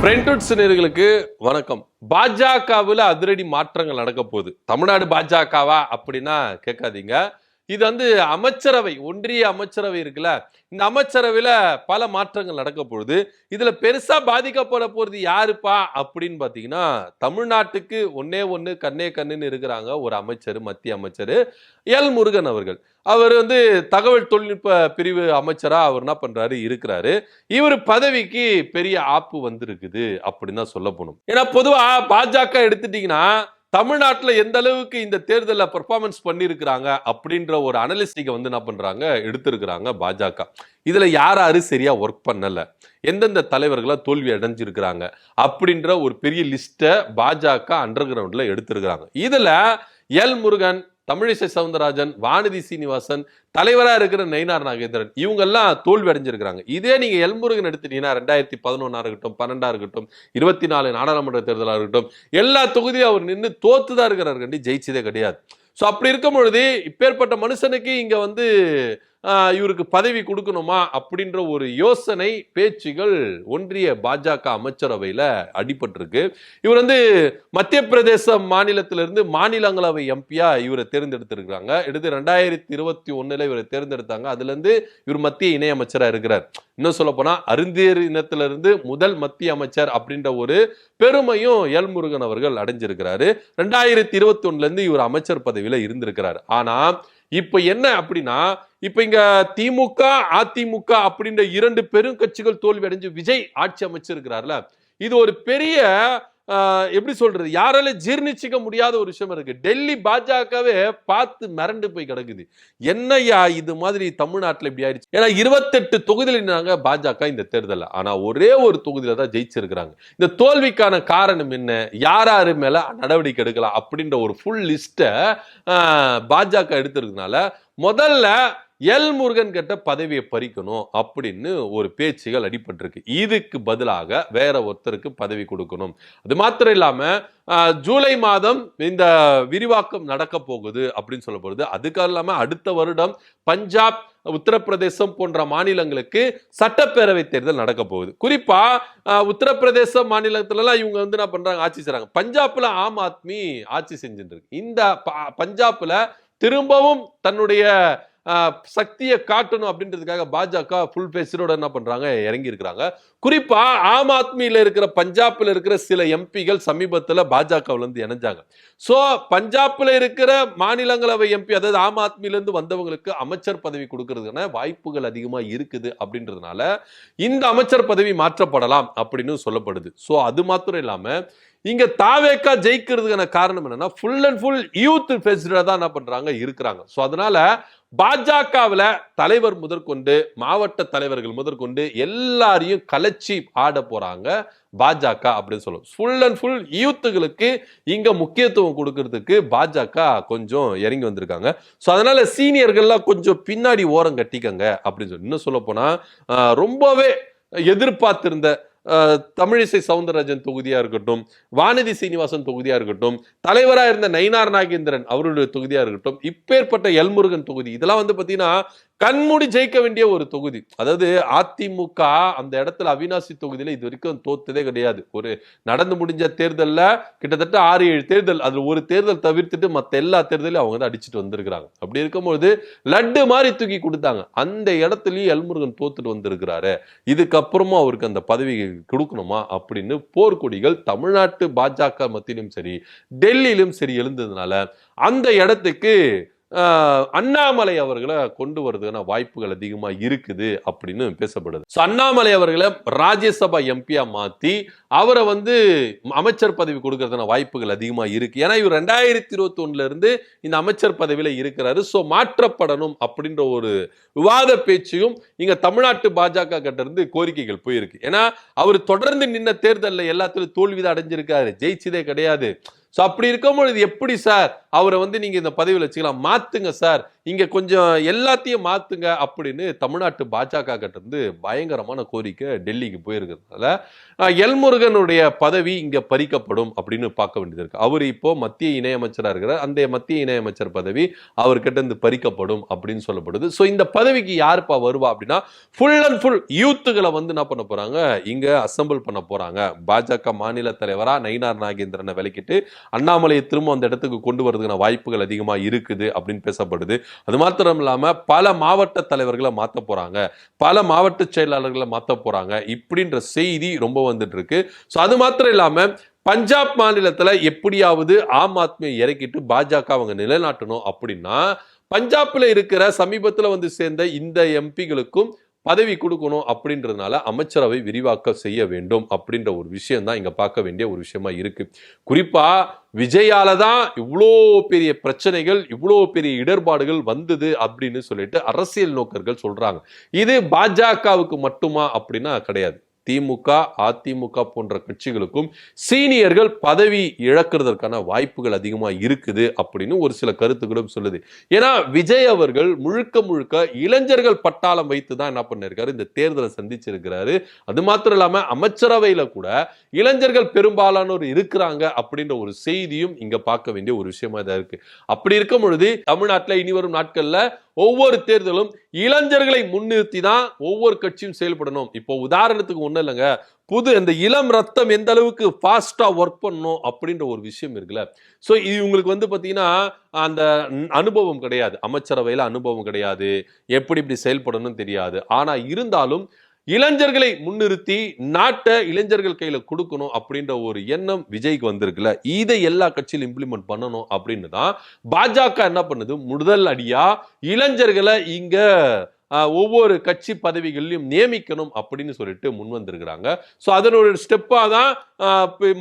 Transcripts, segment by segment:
பிரெண்ட்வுட்ஸ் நேயர்களுக்கு வணக்கம். பாஜகவில் அதிரடி மாற்றங்கள் நடக்க போகுது. தமிழ்நாடு பாஜகவா அப்படின்னா கேட்காதீங்க. இது அமைச்சரவை, ஒன்றிய அமைச்சரவை இருக்குல்ல, இந்த அமைச்சரவையில பல மாற்றங்கள் நடக்க போகுது. இதுல பெருசா பாதிக்கப்பட போறது யாருப்பா அப்படின்னு பாத்தீங்கன்னா, தமிழ்நாட்டுக்கு ஒன்னே ஒண்ணு கண்ணே கண்ணுன்னு இருக்கிறாங்க ஒரு அமைச்சர், மத்திய அமைச்சர் எல் முருகன் அவர்கள். அவர் தகவல் தொழில்நுட்ப பிரிவு அமைச்சரா அவர் என்ன பண்றாரு இருக்கிறாரு. இவர் பதவிக்கு பெரிய ஆப்பு வந்திருக்குது அப்படின்னு தான் சொல்ல போகணும். ஏன்னா பொதுவா பாஜக எடுத்துட்டீங்கன்னா தமிழ்நாட்டுல எந்த அளவுக்கு இந்த தேர்தலில் பெர்ஃபார்மன்ஸ் பண்ணிருக்கிறாங்க அப்படின்ற ஒரு அனலிஸ்டிக்கை என்ன பண்றாங்க எடுத்திருக்கிறாங்க பாஜக. இதுல யாரு சரியா ஒர்க் பண்ணல, எந்தெந்த தலைவர்களா தோல்வி அடைஞ்சிருக்கிறாங்க அப்படின்ற ஒரு பெரிய லிஸ்ட்டை பாஜக அண்டர் கிரவுண்ட்ல எடுத்திருக்கிறாங்க. இதுல எல் முருகன், தமிழிசை சவுந்தரராஜன், வானதி சீனிவாசன், தலைவரா இருக்கிற நயினார் நாகேந்திரன், இவங்க எல்லாம் தோல்வி அடைஞ்சிருக்கிறாங்க. இதே நீங்க எல்முருகன் எடுத்துட்டீங்கன்னா 2011 இருக்கட்டும், 12 இருக்கட்டும், 24 நாடாளுமன்ற தேர்தலாக இருக்கட்டும், எல்லா தொகுதியும் அவர் நின்று தோத்துதான் இருக்கிறார், கண்டி ஜெயிச்சதே கிடையாது. ஸோ அப்படி இருக்கும் பொழுது இப்பேற்பட்ட மனுஷனுக்கு இங்க இவருக்கு பதவி கொடுக்கணுமா அப்படின்ற ஒரு யோசனை பேச்சுகள் ஒன்றிய பாஜக அமைச்சரவையில அடிபட்டிருக்கு. இவர் மத்திய பிரதேச மாநிலத்திலிருந்து மாநிலங்களவை எம்பியா இவரை தேர்ந்தெடுத்திருக்கிறாங்க. எடுத்து 2021 இவரை தேர்ந்தெடுத்தாங்க. அதுல இருந்து இவர் மத்திய இணையமைச்சரா இருக்கிறார். இன்னும் சொல்ல போனா அருந்தியர் இனத்திலிருந்து முதல் மத்திய அமைச்சர் அப்படின்ற ஒரு பெருமையும் எல் முருகன் அவர்கள் அடைஞ்சிருக்கிறாரு. 2021 இருந்து இவர் அமைச்சர் பதவியில இருந்திருக்கிறார். ஆனா இப்ப என்ன அப்படின்னா, இப்ப இங்க திமுக அதிமுக அப்படின்ற இரண்டு பெரும் கட்சிகள் தோல்வி அடைஞ்சு விஜய் ஆட்சி அமைச்சிருக்கிறார்ல, இது ஒரு பெரிய எப்படி சொல்றது, யாரால ஜீர்ணிச்சிக்க முடியாத ஒரு விஷயம் இருக்கு. டெல்லி பாஜகவே பார்த்து மிரண்டு போய் கிடக்குது. என்னையா இது மாதிரி தமிழ்நாட்டில் இப்படி ஆயிடுச்சு. ஏன்னா 28 தொகுதியில் பாஜக இந்த தேர்தல், ஆனா ஒரே ஒரு தொகுதியில தான் ஜெயிச்சிருக்கிறாங்க. இந்த தோல்விக்கான காரணம் என்ன, யாராரு மேல நடவடிக்கை எடுக்கலாம் அப்படின்ற ஒரு ஃபுல் லிஸ்ட பாஜக எடுத்திருக்கனால முதல்ல எல் முருகன் கிட்ட பதவியை பறிக்கணும் அப்படின்னு ஒரு பேச்சுகள் அடிபட்டிருக்கு. இதுக்கு பதிலாக வேற ஒருத்தருக்கு பதவி கொடுக்கணும். அது மாத்திரம் இல்லாம ஜூலை மாதம் இந்த விரிவாக்கம் நடக்க போகுது அப்படின்னு சொல்லப்படுது. அதுக்காக இல்லாம அடுத்த வருடம் பஞ்சாப், உத்தரப்பிரதேசம் போன்ற மாநிலங்களுக்கு சட்டப்பேரவை தேர்தல் நடக்க போகுது. குறிப்பா உத்தரப்பிரதேச மாநிலத்துல இவங்க என்ன பண்றாங்க, ஆட்சி செய்றாங்க. பஞ்சாப்ல ஆம் ஆத்மி ஆட்சி செஞ்சுட்டு இருக்கு. இந்த பஞ்சாப்ல திரும்பவும் தன்னுடைய சக்தியை காட்டணும் அப்படின்றதுக்காக பாஜக ஃபுல் பேஸரோட என்ன பண்றாங்க, இறங்கி இருக்கிறாங்க. குறிப்பா ஆம் ஆத்மியில இருக்கிற பஞ்சாப்ல இருக்கிற சில எம்பிகள் சமீபத்துல பாஜகவுல இணைஞ்சாங்க. சோ பஞ்சாப்ல இருக்கிற மாநிலங்களவை எம்பி, அதாவது ஆம் ஆத்மியில இருந்து வந்தவங்களுக்கு அமைச்சர் பதவி கொடுக்கறதுக்கான வாய்ப்புகள் அதிகமா இருக்குது அப்படின்றதுனால இந்த அமைச்சர் பதவி மாற்றப்படலாம் அப்படின்னு சொல்லப்படுது. சோ அது மாத்திரம் இல்லாம இங்க தாவேக்கா ஜெயிக்கிறதுக்கான காரணம் என்னன்னா, ஃபுல் அண்ட் ஃபுல் யூத் பேஸ்டா தான் என்ன பண்றாங்க இருக்கிறாங்க. சோ அதனால பாஜகவுல தலைவர் முதற்கொண்டு மாவட்ட தலைவர்கள் முதற்கொண்டு எல்லாரையும் கலைச்சி ஆட போறாங்க பாஜக அப்படின்னு சொல்லுவோம். ஃபுல் அண்ட் ஃபுல் யூத்துகளுக்கு இங்க முக்கியத்துவம் கொடுக்கறதுக்கு பாஜக கொஞ்சம் இறங்கி வந்திருக்காங்க. ஸோ அதனால சீனியர்கள்லாம் கொஞ்சம் பின்னாடி ஓரம் கட்டிக்கங்க அப்படின்னு சொல்லி, இன்னும் சொல்ல போனா ரொம்பவே எதிர்பார்த்திருந்த தமிழிசை சவுந்தரராஜன் தொகுதியா இருக்கட்டும், வானதி சீனிவாசன் தொகுதியா இருக்கட்டும், தலைவராக இருந்த நயினார் நாகேந்திரன் அவருடைய தொகுதியா இருக்கட்டும், இப்பேற்பட்ட எல்முருகன் தொகுதி, இதெல்லாம் பாத்தீங்கன்னா கண்மூடி ஜெயிக்க வேண்டிய ஒரு தொகுதி. அதாவது அதிமுக அந்த இடத்துல அவினாசி தொகுதியில இது வரைக்கும் தோத்ததே கிடையாது. ஒரு நடந்து முடிஞ்ச தேர்தல்ல கிட்டத்தட்ட 6-7 தேர்தல், அதுல ஒரு தேர்தல் தவிர்த்துட்டு மத்த எல்லா தேர்தலையும் அவங்க அடிச்சுட்டு வந்திருக்கிறாங்க. அப்படி இருக்கும்போது லட்டு மாதிரி தூக்கி கொடுத்தாங்க. அந்த இடத்துலயும் எல்முருகன் தோத்துட்டு வந்திருக்கிறாரு. இதுக்கப்புறமா அவருக்கு அந்த பதவி கொடுக்கணுமா அப்படின்னு போர்க்கொடிகள் தமிழ்நாட்டு பாஜக மத்தியிலும் சரி டெல்லியிலும் சரி எழுந்ததுனால அந்த இடத்துக்கு அண்ணாமலை அவர்களை கொண்டு வருதுன்னா வாய்ப்புகள் அதிகமா இருக்குது அப்படின்னு பேசப்படுது. அண்ணாமலை அவர்களை ராஜ்யசபா எம்பியா மாத்தி அவரை அமைச்சர் பதவி கொடுக்கறதுன வாய்ப்புகள் அதிகமா இருக்கு. ஏன்னா இவர் 2021 இருந்து இந்த அமைச்சர் பதவியில இருக்கிறாரு. சோ மாற்றப்படணும் அப்படின்ற ஒரு விவாத பேச்சையும் இங்க தமிழ்நாட்டு பாஜக கிட்ட இருந்து கோரிக்கைகள் போயிருக்கு. ஏன்னா அவர் தொடர்ந்து நின்ன தேர்தலில் எல்லாத்திலும் தோல்விதான் அடைஞ்சிருக்காரு, ஜெயிச்சதே கிடையாது. ஸோ அப்படி இருக்கும்பொழுது எப்படி சார் அவரை வந்து நீங்க இந்த பதவியில் வச்சுக்கலாம், மாத்துங்க சார், இங்க கொஞ்சம் எல்லாத்தையும் மாத்துங்க அப்படின்னு தமிழ்நாட்டு பாஜக கிட்ட இருந்து பயங்கரமான கோரிக்கை டெல்லிக்கு போயிருக்கிறதுனால எல்முருகனுடைய பதவி இங்க பறிக்கப்படும் அப்படின்னு பார்க்க வேண்டியது இருக்கு. அவர் இப்போ மத்திய இணையமைச்சரா இருக்கிறார். அந்த மத்திய இணையமைச்சர் பதவி அவர்கிட்ட இருந்து பறிக்கப்படும் அப்படின்னு சொல்லப்படுது. ஸோ இந்த பதவிக்கு யாருப்பா வருவா அப்படின்னா ஃபுல் அண்ட் ஃபுல் யூத்துகளை வந்து என்ன பண்ண போறாங்க, இங்க அசம்பிள் பண்ண போறாங்க. பாஜக மாநில தலைவரா நயினார் நாகேந்திரனை விலக்கிட்டு அண்ணாமலையை திரும்ப அந்த இடத்துக்கு கொண்டு வரதுக்கான வாய்ப்புகள் அதிகமா இருக்குது அப்படின்னு பேசப்படுது. அது மாத்திரம் இல்லாம பல மாவட்ட தலைவர்களை மாத்த போறாங்க, பல மாவட்ட செயலாளர்களை மாத்த போறாங்க இப்படின்ற செய்தி ரொம்ப வந்துட்டு இருக்கு. ஸோ அது மாத்திரம் இல்லாம பஞ்சாப் மாநிலத்துல எப்படியாவது ஆம் ஆத்மியை இறக்கிட்டு பாஜக அவங்க நிலைநாட்டணும் அப்படின்னா பஞ்சாப்ல இருக்கிற சமீபத்துல வந்து சேர்ந்த இந்த எம்பிகளுக்கும் பதவி கொடுக்கணும் அப்படின்றதுனால அமைச்சரவை விரிவாக்கம் செய்ய வேண்டும் அப்படின்ற ஒரு விஷயம் தான் இங்க பார்க்க வேண்டிய ஒரு விஷயமா இருக்கு. குறிப்பா விஜயால தான் இவ்வளோ பெரிய பிரச்சனைகள், இவ்வளோ பெரிய இடர்பாடுகள் வந்தது அப்படின்னு சொல்லிட்டு அரசியல் நோக்கர்கள் சொல்றாங்க. இது பாஜகவுக்கு மட்டுமா அப்படின்னா கிடையாது. திமுக, அதிமுக போன்ற கட்சிகளுக்கும் சீனியர்கள் பதவி இழக்கிறதுக்கான வாய்ப்புகள் அதிகமா இருக்குது அப்படின்னு ஒரு சில கருத்துக்களும் சொல்லுது. ஏன்னா விஜய் அவர்கள் முழுக்க முழுக்க இளைஞர்கள் பட்டாளம் வைத்து தான் என்ன பண்ணிருக்காரு, இந்த தேர்தலை சந்திச்சிருக்கிறாரு. அது மாத்திரம் இல்லாம அமைச்சரவையில கூட இளைஞர்கள் பெரும்பாலானோர் இருக்கிறாங்க அப்படின்ற ஒரு செய்தியும் இங்க பார்க்க வேண்டிய ஒரு விஷயமா தான் இருக்கு. அப்படி இருக்கும் பொழுது தமிழ்நாட்டில் இனி வரும் நாட்கள்ல ஒவ்வொரு தேர்தலும் இளைஞர்களை முன்னிறுத்தி தான் ஒவ்வொரு கட்சியும் செயல்படணும். இப்போ உதாரணத்துக்கு ஒண்ணு இல்லைங்க, புது இந்த இளம் ரத்தம் எந்த அளவுக்கு ஃபாஸ்டா ஒர்க் பண்ணணும் அப்படின்ற ஒரு விஷயம் இருக்குல்ல. ஸோ இது உங்களுக்கு வந்து பார்த்தீங்கன்னா அந்த அனுபவம் கிடையாது, அமைச்சரவையில் அனுபவம் கிடையாது, எப்படி இப்படி செயல்படணும்னு தெரியாது. ஆனா இருந்தாலும் இளைஞர்களை முன்னிறுத்தி நாட்டை இளைஞர்கள் கையில கொடுக்கணும் அப்படின்ற ஒரு எண்ணம் விஜய்க்கு வந்திருக்குல்ல. இதை எல்லா கட்சியிலும் இம்ப்ளிமெண்ட் பண்ணணும் அப்படின்னு தான் பாஜக என்ன பண்ணுது, முதல் அடியா இளைஞர்களை இங்க ஒவ்வொரு கட்சி பதவிகளிலும் நியமிக்கணும் அப்படின்னு சொல்லிட்டு முன் வந்திருக்கிறாங்க. ஸோ அதனோட ஸ்டெப்பா தான்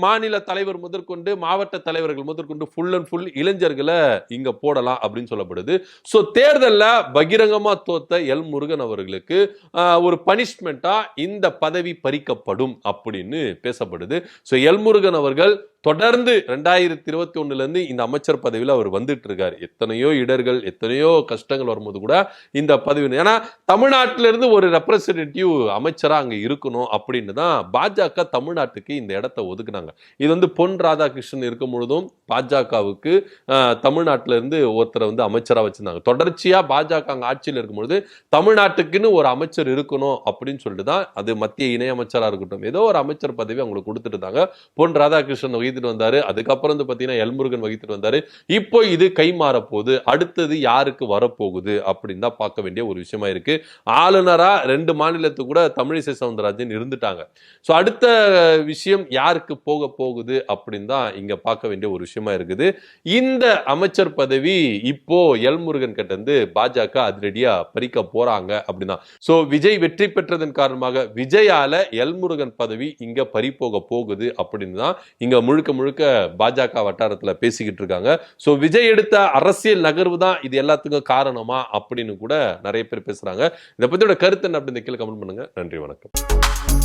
மாநில தலைவர் முதற்கொண்டு மாவட்ட தலைவர்கள் முதற்கொண்டு ஃபுல் அண்ட் ஃபுல் இளைஞர்களை இங்க போடலாம் அப்படின்னு சொல்லப்படுது. ஸோ தேர்தலில் பகிரங்கமா தோத்த எல் முருகன் அவர்களுக்கு ஒரு பனிஷ்மெண்டா இந்த பதவி பறிக்கப்படும் அப்படின்னு பேசப்படுது. ஸோ எல் முருகன் அவர்கள் தொடர்ந்து 2021 இருந்து இந்த அமைச்சர் பதவியில் அவர் வந்துட்டு இருக்காரு. எத்தனையோ இடர்கள், எத்தனையோ கஷ்டங்கள் வரும்போது கூட இந்த பதவி, ஏன்னா தமிழ்நாட்டிலிருந்து ஒரு ரெப்ரசன்டேட்டிவ் அமைச்சரா அங்க இருக்கணும் அப்படின்னு தான் பாஜக தமிழ்நாட்டுக்கு இந்த இடத்தை ஒதுக்குனாங்க. இது வந்து பொன் ராதாகிருஷ்ணன் இருக்கும் பொழுதும் பாஜகவுக்கு தமிழ்நாட்டில இருந்து ஒருத்தரை வந்து அமைச்சரா வச்சிருந்தாங்க. தொடர்ச்சியா பாஜக அங்க ஆட்சியில் இருக்கும்பொழுது தமிழ்நாட்டுக்குன்னு ஒரு அமைச்சர் இருக்கணும் அப்படின்னு சொல்லிட்டு தான் அது மத்திய இணையமைச்சரா இருக்கட்டும் ஏதோ ஒரு அமைச்சர் பதவி அவங்களுக்கு கொடுத்துட்டு இருந்தாங்க. பொன் ராதாகிருஷ்ணன் வகித்துட்டு வந்தாரு, அதுக்கப்புறம் வந்து பாத்தீங்கன்னா எல்முருகன் வகித்துட்டு வந்தாரு. இப்போ இது கை மாற போகுது, அடுத்தது யாருக்கு வரப்போகுது அப்படின்னு தான் பார்க்க வேண்டிய ஒரு விஷயமா இருக்கு. ஆளுநரா 2 மாநிலத்துக்கு கூட தமிழிசை சவுந்தரராஜன் இருந்துட்டாங்க. ஸோ அடுத்த விஷயம் யாருக்கு போக போகுது அப்படின்னு தான் இங்க பார்க்க வேண்டிய ஒரு விஷயமா இருக்குது. இந்த அமைச்சர் பதவி இப்போ எல்முருகன் கிட்ட இருந்து பாஜக அதிரடியா பறிக்க போறாங்க அப்படின்னா. ஸோ விஜய் வெற்றி பெற்றதன் காரணமாக விஜயால எல்முருகன் பதவி இங்க பறிபோக போகுது அப்படின்னு தான் இங்க முழுக்க முழுக்க பாஜக வட்டாரத்துல பேசிக்கிட்டு இருக்காங்க. ஸோ விஜய் எடுத்த அரசியல் நகர்வு தான் இது எல்லாத்துக்கும் காரணமா அப்படின்னு கூட நிறைய பேர் பேசுறாங்க. இதை பத்தியோட கருத்து என்ன அப்படின்னு கீழே கமெண்ட் பண்ணுங்க. நன்றி, வணக்கம்.